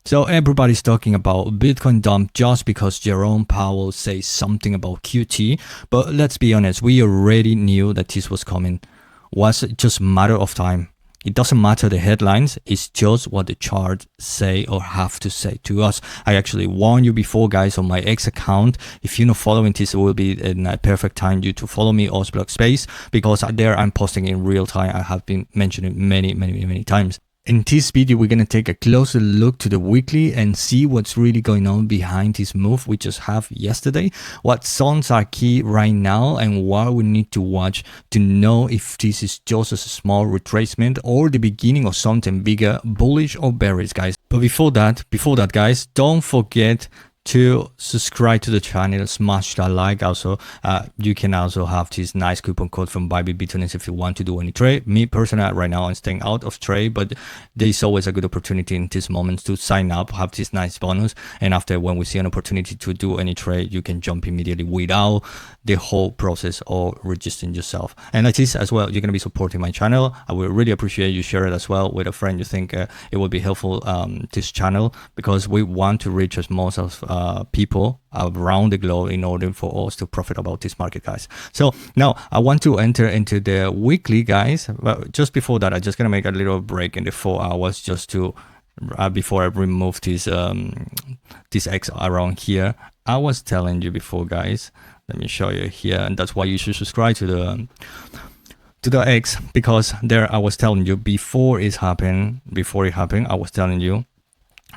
So everybody's talking about Bitcoin dump just because Jerome Powell says something about QT. But let's be honest, we already knew that this was coming. Was just a matter of time. It doesn't matter the headlines, it's just what the charts say or have to say to us. I actually warned you before, guys, on my X account. If you're not following this, it will be a perfect time you to follow me, Ozblock Space, because there I'm posting in real time. I have been mentioning many times. In this video, we're going to take a closer look to the weekly and see what's really going on behind this move we just have yesterday, what zones are key right now, and what we need to watch to know if this is just a small retracement or the beginning of something bigger, bullish or bearish, guys. But before that, guys, don't forget to subscribe to the channel, smash that like. Also you can also have this nice coupon code from Bybit Bitunix if you want to do any trade. Me personally, right now I'm staying out of trade, but there's always a good opportunity in this moment to sign up, have this nice bonus, and after when we see an opportunity to do any trade, you can jump immediately without the whole process or registering yourself. And like this as well, you're going to be supporting my channel. I would really appreciate you share it as well with a friend you think it will be helpful, this channel, because we want to reach as most of people around the globe in order for us to profit about this market, guys. So now I want to enter into the weekly, guys. But just before that, I'm just gonna make a little break in the 4 hours just to before I remove this this X around here. I was telling you before, guys, let me show you here, and that's why you should subscribe to the X, because there I was telling you before it happened, I was telling you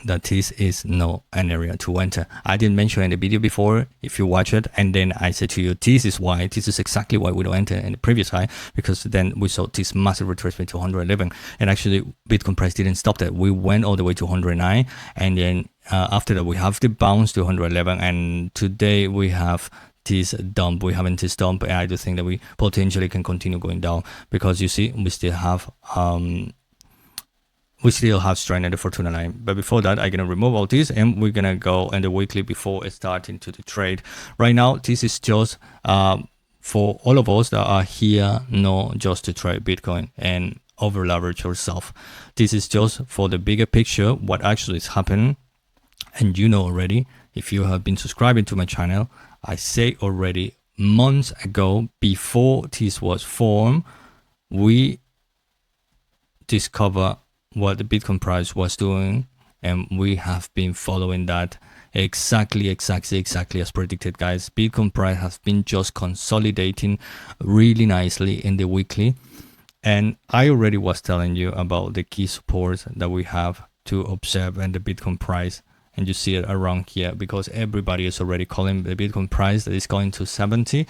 that this is not an area to enter. I didn't mention in the video before, if you watch it, and then I said to you, this is exactly why we don't enter in the previous high, because then we saw this massive retracement to 111, and actually Bitcoin price didn't stop that. We went all the way to 109, and then after that we have the bounce to 111, and today we have this dump. We haven't this dump, and I do think that we potentially can continue going down, because you see we still have strength in the Fortuna line. But before that, I'm gonna remove all this, and we're gonna go in the weekly before starting to the trade. Right now, this is just for all of us that are here, not just to trade Bitcoin and over leverage yourself. This is just for the bigger picture, what actually is happening. And you know already, if you have been subscribing to my channel, I say already months ago, before this was formed, we discover what the Bitcoin price was doing, and we have been following that exactly as predicted, guys. Bitcoin price has been just consolidating really nicely in the weekly, and I already was telling you about the key supports that we have to observe in the Bitcoin price. And you see it around here, because everybody is already calling the Bitcoin price that is going to 70.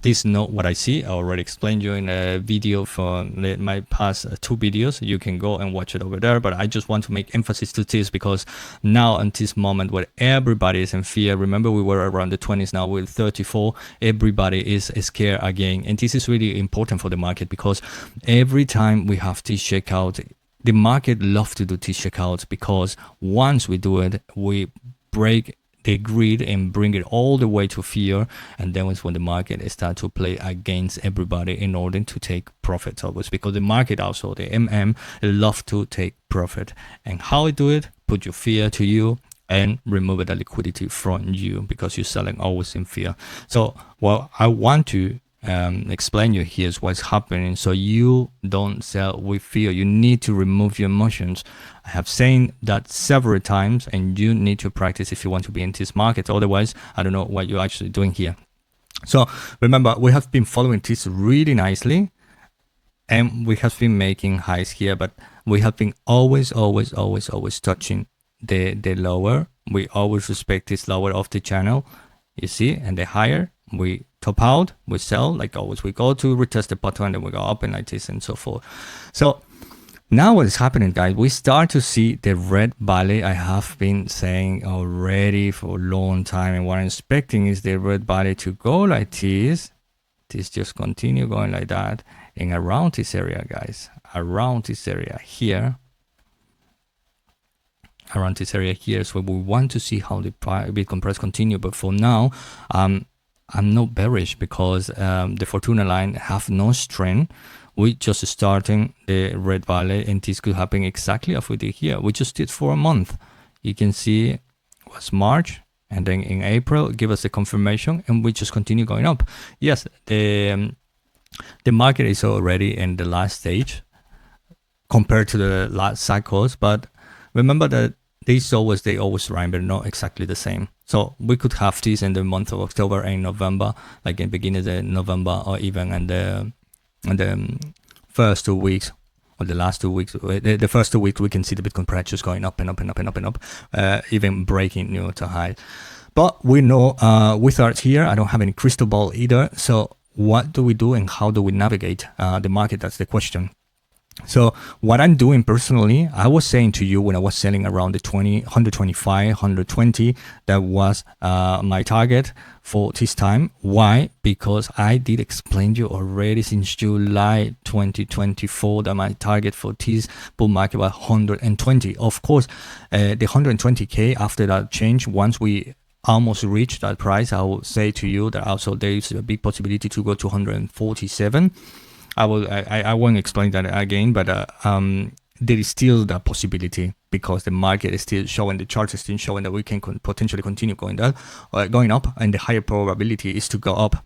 This is not what I see. I already explained you in a video for my past 2 videos. You can go and watch it over there, but I just want to make emphasis to this, because now in this moment where everybody is in fear, remember we were around the 20s, now we're 34, everybody is scared again. And this is really important for the market, because every time we have this shakeout, the market loves to do these checkouts, because once we do it, we break the grid and bring it all the way to fear, and then it's when the market starts to play against everybody in order to take profits always, because the market also, the love to take profit. And how it do it? Put your fear to you and remove the liquidity from you, because you're selling always in fear. So what I want to explain you here is what's happening, so you don't sell with fear. You need to remove your emotions. I have said that several times, and you need to practice if you want to be in this market. Otherwise, I don't know what you're actually doing here. So remember, we have been following this really nicely, and we have been making highs here, but we have been always touching the lower. We always respect this lower of the channel, you see, and the higher we top out, we sell like always. We go to retest the bottom, and then we go up and like this and so forth. So now what is happening, guys, we start to see the red valley. I have been saying already for a long time, and what I'm expecting is the red valley to go like this just continue going like that, and around this area, guys, around this area here, is where we want to see how the Bitcoin price continue. But for now, I'm not bearish, because the Fortuna line have no strength. We just starting the red valley, and this could happen exactly as we did here. We just did for a month. you can see it was March, and then in April give us the confirmation, and we just continue going up. Yes, the market is already in the last stage compared to the last cycles, but remember that they always rhyme, but not exactly the same. So we could have this in the month of October and November, like in the beginning of November, or even in the first 2 weeks, or the last 2 weeks. The first 2 weeks we can see the Bitcoin price just going up and up and up and up and up, even breaking new to high. But we know with art here, I don't have any crystal ball either. So what do we do and how do we navigate the market? That's the question. So what I'm doing personally, I was saying to you when I was selling around the 125, 120, that was my target for this time. Why? Because I did explain to you already since July 2024 that my target for this bull market was 120. Of course, the 120K after that change, once we almost reach that price, I will say to you that also there is a big possibility to go to 147. I won't explain that again, but there is still that possibility because the market is still showing, the chart is still showing that we can potentially continue going up, and the higher probability is to go up.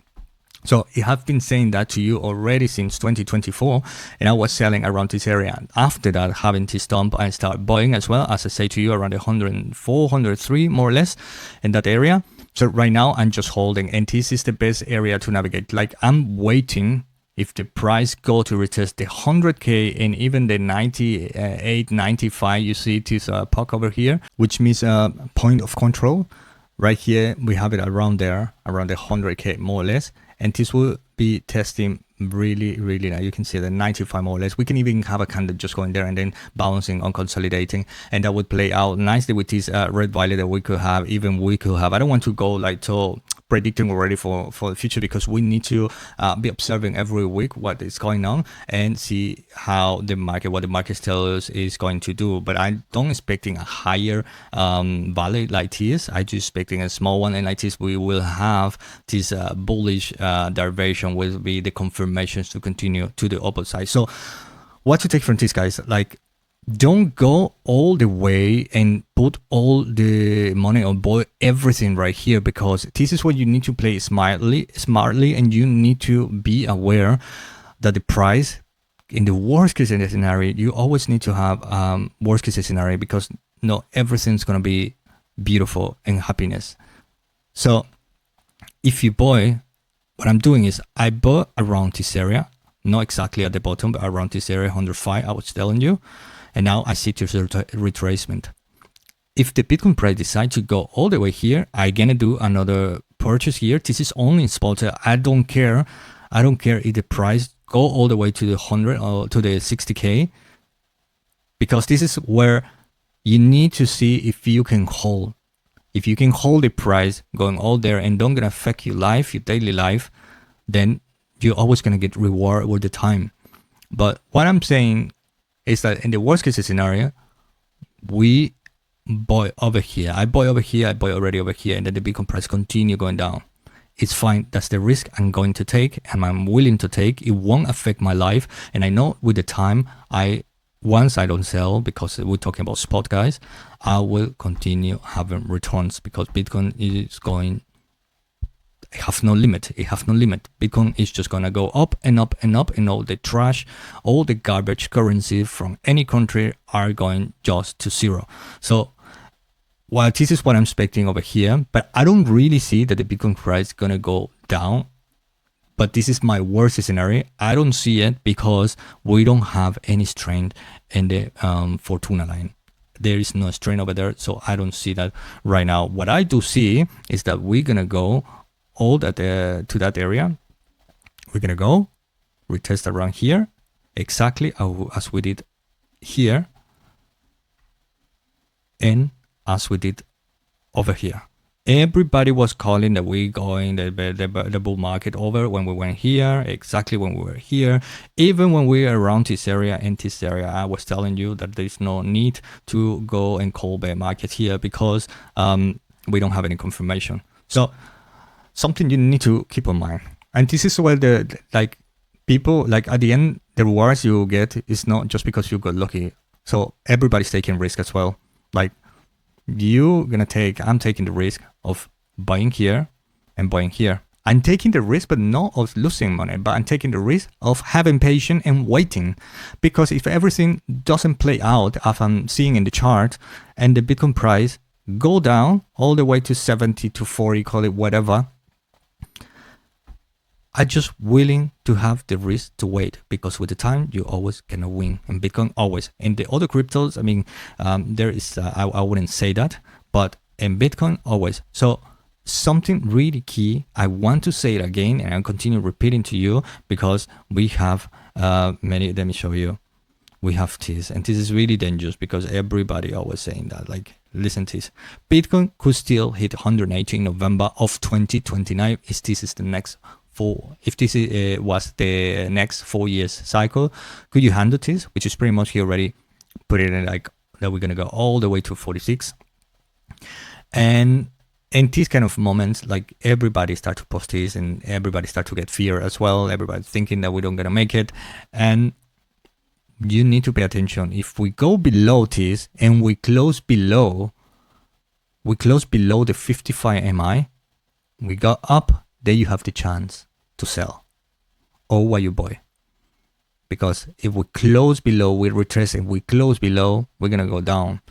So I have been saying that to you already since 2024, and I was selling around this area. And after that, having this dump, I start buying as well, as I say to you, around 104, 103, more or less, in that area. So right now, I'm just holding, and this is the best area to navigate. Like, I'm waiting. If the price go to retest the 100K and even the 98, 95, you see this puck over here, which means a point of control. Right here, we have it around there, around the 100K more or less. And this will be testing really nice. You can see the 95 more or less. We can even have a candle just going there and then bouncing on consolidating, and that would play out nicely with this red violet that we could have. I don't want to go like so predicting already for the future, because we need to be observing every week what is going on and see how what the market tells us is going to do. But I don't expecting a higher value like this. I just expecting a small one, and like this we will have this bullish derivation will be the confirmations to continue to the opposite side. So what to take from this, guys? Like, don't go all the way and put all the money on board everything right here, because this is what you need to play smartly, and you need to be aware that the price in the worst case scenario, you always need to have worst case scenario, because not everything's gonna be beautiful and happiness. So if you buy, what I'm doing is I bought around this area, not exactly at the bottom, but around this area, 105, I was telling you. And now I see this retracement. If the Bitcoin price decides to go all the way here, I'm gonna do another purchase here. This is only in spot. I don't care. If the price go all the way to the 100 or to the 60K, because this is where you need to see if you can hold. If you can hold the price going all there and don't gonna affect your life, your daily life, then you're always gonna get reward with the time. But what I'm saying is that in the worst case scenario, we buy over here. I buy over here, I buy already over here, and then the Bitcoin price continue going down. It's fine. That's the risk I'm going to take, and I'm willing to take. It won't affect my life. And I know with the time, once I don't sell, because we're talking about spot, guys, I will continue having returns, because Bitcoin is going, it have no limit. Bitcoin is just gonna go up and up and up, and all the trash, all the garbage currency from any country are going just to zero. So while this is what I'm expecting over here, but I don't really see that the Bitcoin price is gonna go down. But this is my worst scenario. I don't see it because we don't have any strength in the Fortuna line. There is no strength over there, so I don't see that right now. What I do see is that we're gonna go all that to that area. We're gonna go retest around here, exactly as we did here, and as we did over here. Everybody was calling that we going the bull market over when we went here, exactly when we were here. Even when we were around this area, in this area, I was telling you that there's no need to go and call bear market here, because we don't have any confirmation. So something you need to keep in mind. And this is where people, like at the end, the rewards you get is not just because you got lucky. So everybody's taking risk as well. Like, I'm taking the risk of buying here and buying here. I'm taking the risk, but not of losing money, but I'm taking the risk of having patience and waiting. Because if everything doesn't play out as I'm seeing in the chart and the Bitcoin price go down all the way to 70 to 40, call it whatever, I'm just willing to have the risk to wait, because with the time you always gonna win, and Bitcoin always. In the other cryptos, I mean, there is I wouldn't say that, but in Bitcoin always. So something really key, I want to say it again, and I'll continue repeating to you, because we have many. Let me show you. We have this, and this is really dangerous because everybody always saying that. Like, listen to this: Bitcoin could still hit 180 in November of 2029 if this is the next if this was the next 4 years cycle. Could you handle this? Which is pretty much, he already put it in, like, that we're gonna go all the way to 46. And in these kind of moments, like, everybody start to post this, and everybody start to get fear as well. Everybody thinking that we don't gonna make it, and you need to pay attention. If we go below this and we close below the 55 MI, we go up, then you have the chance to sell or what you buy. Because if we close below, we retrace, and we close below, we're gonna go down.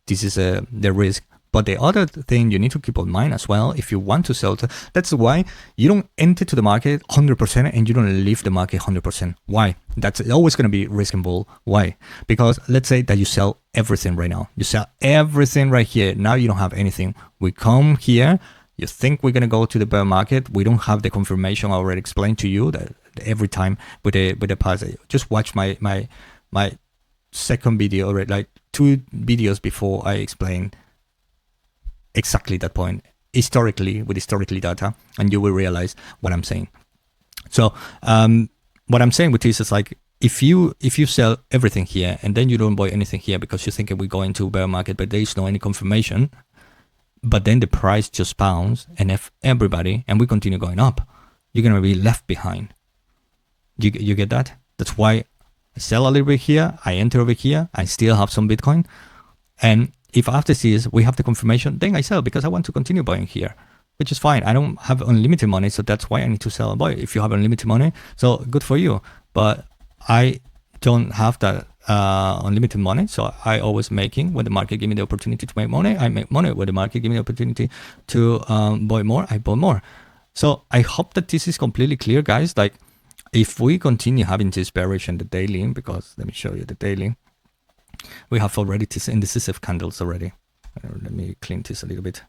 This is the risk. But the other thing you need to keep in mind as well, if you want to sell, that's why you don't enter to the market 100% and you don't leave the market 100%. Why? That's always going to be risk involved. Why? Because let's say that you sell everything right now. You sell everything right here. Now you don't have anything. We come here. You think we're going to go to the bear market. We don't have the confirmation. I already explained to you that every time with the past. Just watch my second video, already, like 2 videos before I explained exactly that point historically with historically data, and you will realize what I'm saying. So what I'm saying with this is, like, if you sell everything here and then you don't buy anything here because you think we go into bear market, but there is no any confirmation, but then the price just bounce, and if everybody and we continue going up, you're gonna be left behind. You get that? That's why I sell a little bit here, I enter over here, I still have some Bitcoin, and if after this we have the confirmation, then I sell because I want to continue buying here, which is fine. I don't have unlimited money, so that's why I need to sell and buy. If you have unlimited money, so good for you. But I don't have that unlimited money, so I always making when the market give me the opportunity to make money. I make money. When the market give me the opportunity to buy more, I buy more. So I hope that this is completely clear, guys. Like, if we continue having this bearish in the daily, because let me show you the daily. We have already this indecisive candles already. Let me clean this a little bit.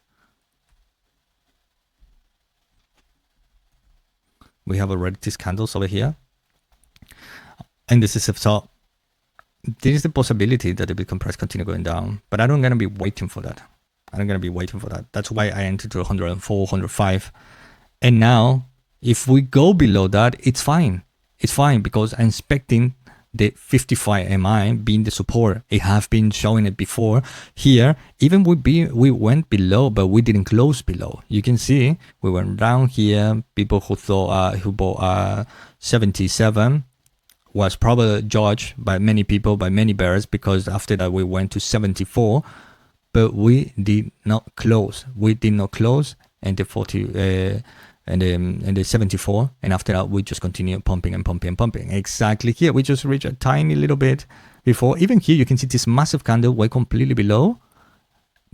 We have already these candles over here. Indecisive. So there is the possibility that the Bitcoin price continue going down, but I don't gonna be waiting for that. That's why I entered to 104, 105. And now, if we go below that, it's fine. It's fine because I'm expecting the 55 MI being the support. It have been showing it before here. Even we went below, but we didn't close below. You can see we went down here. People who thought who bought 77 was probably judged by many people, by many bears, because after that we went to 74, but we did not close. We did not close, and the 40. And the 74, and after that we just continue pumping and pumping and pumping. Exactly here we just reach a tiny little bit before. Even here you can see this massive candle way completely below,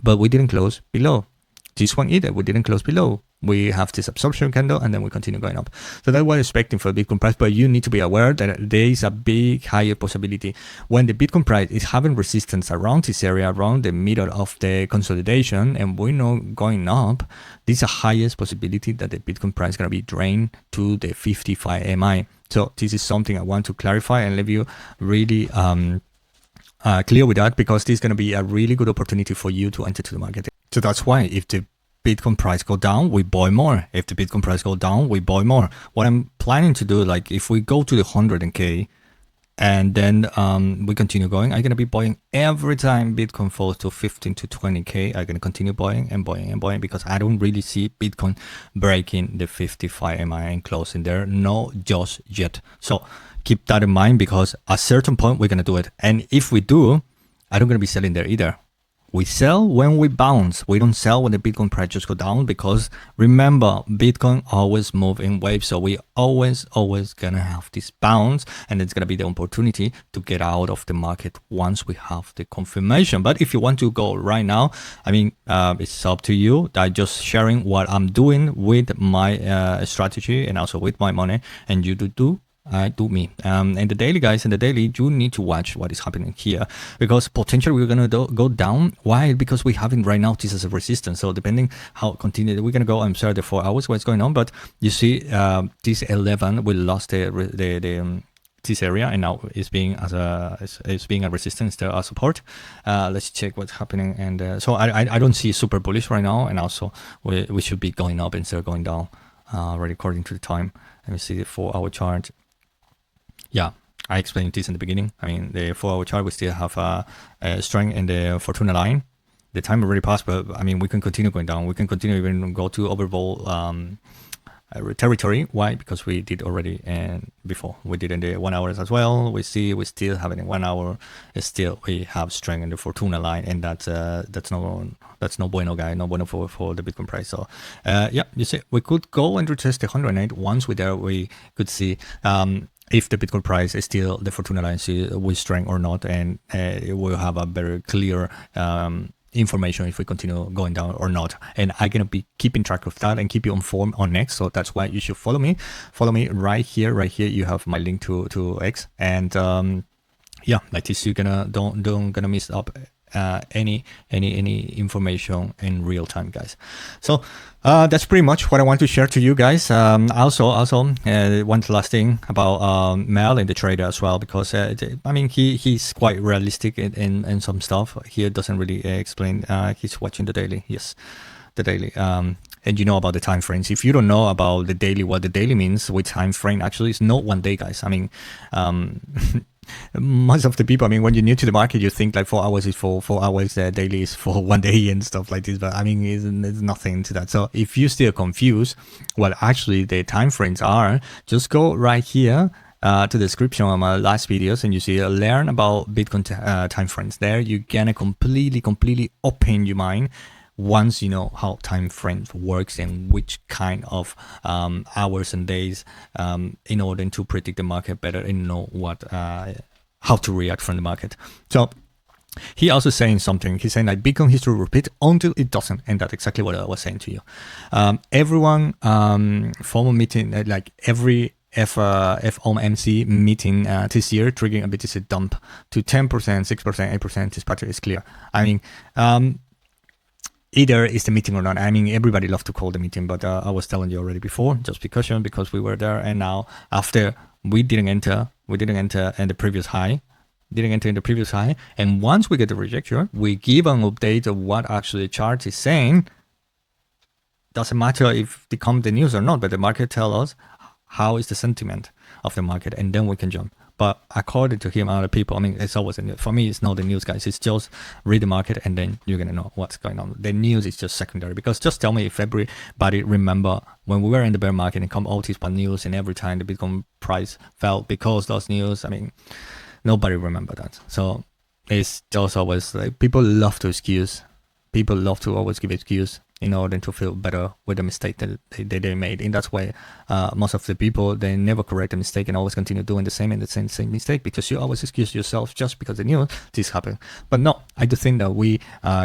but we didn't close below. This one either, we didn't close below. We have this absorption candle, and then we continue going up. So that's what I'm expecting for the Bitcoin price, but you need to be aware that there is a big higher possibility when the Bitcoin price is having resistance around this area, around the middle of the consolidation, and we're not going up. This is the highest possibility that the Bitcoin price is going to be drained to the 55 MI. So this is something I want to clarify and leave you really clear with that, because this is going to be a really good opportunity for you to enter to the market. So that's why if the Bitcoin price go down, we buy more. If the Bitcoin price go down, we buy more. What I'm planning to do, like if we go to the 100K and then we continue going, I'm going to be buying every time Bitcoin falls to 15 to 20K. I'm going to continue buying and buying and buying, because I don't really see Bitcoin breaking the 55 MI and closing there. No, just yet. So keep that in mind, because at a certain point we're going to do it. And if we do, I don't going to be selling there either. We sell when we bounce. We don't sell when the Bitcoin price just go down, because remember, Bitcoin always move in waves. So we always gonna have this bounce, and it's gonna be the opportunity to get out of the market once we have the confirmation. But if you want to go right now, I mean, it's up to you. I'm just sharing what I'm doing with my strategy and also with my money, and you do me. And the daily, guys, in the daily, you need to watch what is happening here, because potentially we're gonna go down. Why? Because we having right now this as a resistance. So depending how continue, we're gonna go. I'm sorry, the 4 hours what's going on, but you see, this 11 we lost the this area, and now it's being as it's being a resistance to a support. Let's check what's happening, and so I don't see super bullish right now, and also we should be going up instead of going down, right, according to the time. Let me see the 4-hour chart. Yeah, I explained this in the beginning. I mean, the 4-hour chart, we still have a strength in the Fortuna line. The time already passed, but I mean, we can continue going down. We can continue even go to overbought territory. Why? Because we did already, and before we did in the 1 hour as well. We still have it in 1 hour. Still, we have strength in the Fortuna line, and that's no bueno, guy. No bueno for the Bitcoin price. So, yeah, you see, we could go and retest the 108. Once we're there, we could see if the Bitcoin price is still the Fortuna line with strength or not, and it will have a very clear information if we continue going down or not. And I'm gonna be keeping track of that and keep you informed on X. So that's why you should follow me right here. You have my link to X, and yeah, like this, you're gonna don't gonna miss up any information in real time, guys. So that's pretty much what I want to share to you guys. Also one last thing about Merlijn, the trader, as well, because I mean, he's quite realistic in some stuff. He doesn't really explain. He's watching the daily. Yes, the daily. And you know about the time frames. If you don't know about the daily, what the daily means with time frame, actually, it's not 1 day, guys. I mean, most of the people, I mean, when you're new to the market, you think like 4 hours is for 4 hours, daily is for 1 day and stuff like this. But I mean, there's nothing to that. So if you're still confused what actually the time frames are, just go right here to the description of my last videos, and you see learn about Bitcoin time frames. There you're gonna completely open your mind once you know how time frames works and which kind of hours and days, in order to predict the market better and know what how to react from the market. So he also saying something. He's saying like Bitcoin history repeat until it doesn't, and that's exactly what I was saying to you. Everyone formal meeting, like every FOMC meeting this year triggering a BTC dump to 10%, 6%, 8%. This pattern is clear. I mean, either is the meeting or not. I mean, everybody loves to call the meeting, but I was telling you already before, just precaution, because we were there, and now after we didn't enter in the previous high, and once we get the rejection, we give an update of what actually the chart is saying. Doesn't matter if it comes the news or not, but the market tell us how is the sentiment of the market, and then we can jump. But according to him, other people, I mean, it's always for me, it's not the news, guys. It's just read the market, and then you're gonna know what's going on. The news is just secondary, because just tell me if everybody remember when we were in the bear market and come all these bad news, and every time the Bitcoin price fell because those news. I mean, nobody remember that. So it's just always like people love to excuse. People love to always give excuse in order to feel better with the mistake that they made. And that's why most of the people, they never correct the mistake and always continue doing the same mistake, because you always excuse yourself just because they knew this happened. But no, I do think that we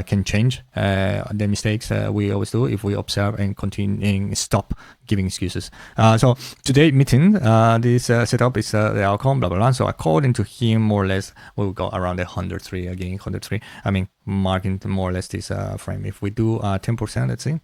can change the mistakes we always do if we observe and continue and stop giving excuses. So today meeting, this setup is the outcome, blah, blah, blah. So according to him, more or less, we'll go around the 103 again, 103. I mean, marking more or less this frame. If we do 10%, let's see.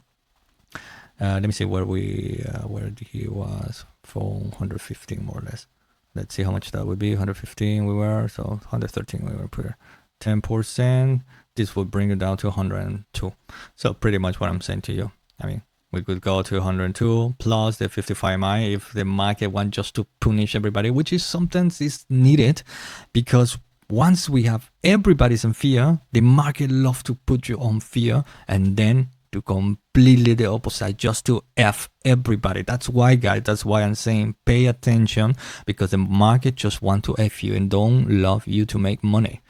Let me see where he was for 115 more or less. Let's see how much that would be. 115 we were, so 113 we were per 10%. This would bring it down to 102. So pretty much what I'm saying to you. I mean, we could go to 102 plus the 55 MI if the market wants just to punish everybody, which is sometimes is needed, because once we have everybody's in fear, the market loves to put you on fear, and then to completely the opposite, just to F everybody. That's why, guys, that's why I'm saying pay attention, because the market just want to F you and don't love you to make money.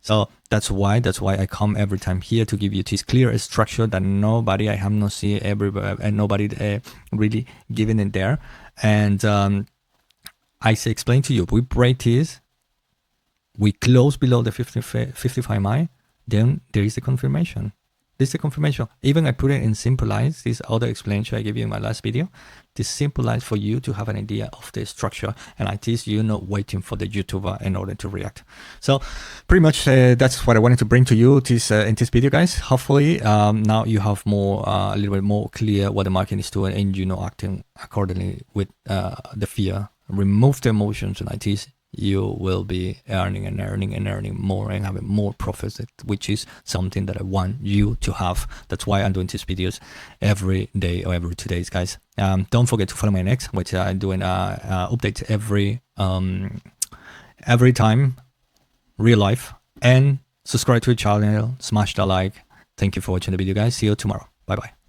So that's why I come every time here to give you this clear structure that nobody, I have not seen everybody and nobody really giving it there. And I say explain to you, we break this, we close below the 55 MI, then there is the confirmation. This is the confirmation. Even I put it in simple lines, this other explanation I gave you in my last video. This simple lines for you to have an idea of the structure, and at least you're not waiting for the YouTuber in order to react. So pretty much that's what I wanted to bring to you this in this video, guys. Hopefully now you have more a little bit more clear what the market is doing, and you know acting accordingly with the fear. Remove the emotions, and at least you will be earning and earning and earning more and having more profits, which is something that I want you to have. That's why I'm doing these videos every day or every 2 days, guys. Don't forget to follow my next, which I'm doing updates every time, real life, and subscribe to the channel, smash that like. Thank you for watching the video, guys. See you tomorrow. Bye bye.